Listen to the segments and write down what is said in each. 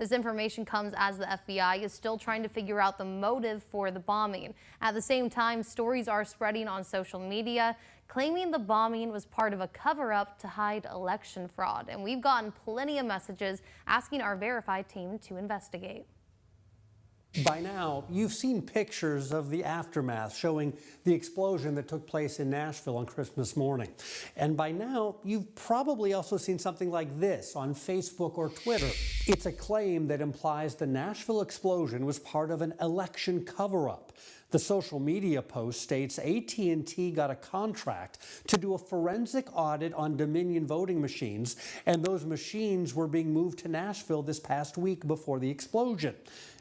This information comes as the FBI is still trying to figure out the motive for the bombing. At the same time, stories are spreading on social media claiming the bombing was part of a cover-up to hide election fraud. And we've gotten plenty of messages asking our Verified team to investigate. By now, you've seen pictures of the aftermath showing the explosion that took place in Nashville on Christmas morning. And by now, you've probably also seen something like this on Facebook or Twitter. It's a claim that implies the Nashville explosion was part of an election cover-up. The social media post states AT&T got a contract to do a forensic audit on Dominion voting machines, and those machines were being moved to Nashville this past week before the explosion.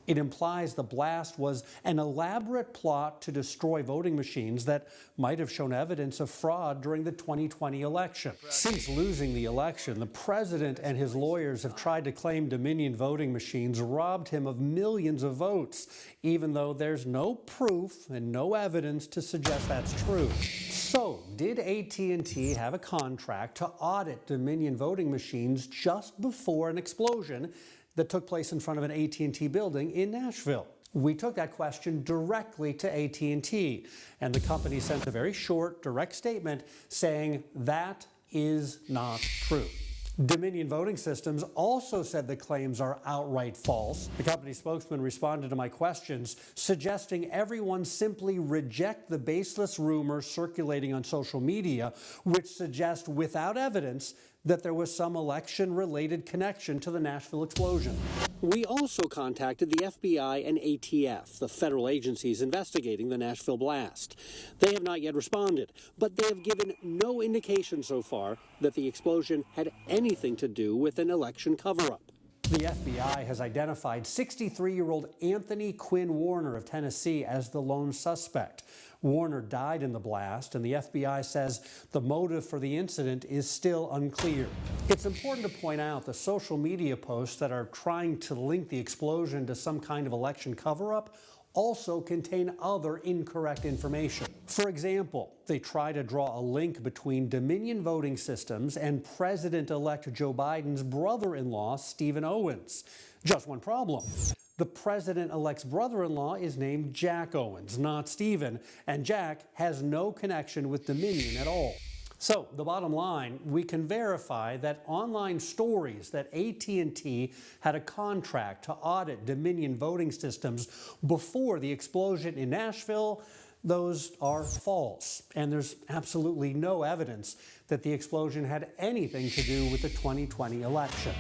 It implies the blast was an elaborate plot to destroy voting machines that might have shown evidence of fraud during the 2020 election. Since losing the election, the president and his lawyers have tried to claim Dominion voting machines robbed him of millions of votes, even though there's no proof and no evidence to suggest that's true. So, did AT&T have a contract to audit Dominion voting machines just before an explosion that took place in front of an AT&T building in Nashville? We took that question directly to AT&T, and the company sent a very short, direct statement saying that is not true. Dominion Voting Systems also said the claims are outright false. The company spokesman responded to my questions, suggesting everyone simply reject the baseless rumors circulating on social media, which suggest without evidence that there was some election-related connection to the Nashville explosion. We also contacted the FBI and ATF, the federal agencies investigating the Nashville blast. They have not yet responded, but they have given no indication so far that the explosion had anything to do with an election cover-up. The FBI has identified 63-year-old Anthony Quinn Warner of Tennessee as the lone suspect. Warner died in the blast, and the FBI says the motive for the incident is still unclear. It's important to point out the social media posts that are trying to link the explosion to some kind of election cover-up also contain other incorrect information. For example, they try to draw a link between Dominion Voting Systems and President-elect Joe Biden's brother-in-law, Stephen Owens. Just one problem. The president-elect's brother-in-law is named Jack Owens, not Stephen, and Jack has no connection with Dominion at all. So, the bottom line, we can verify that online stories that AT&T had a contract to audit Dominion voting systems before the explosion in Nashville, those are false. And there's absolutely no evidence that the explosion had anything to do with the 2020 election.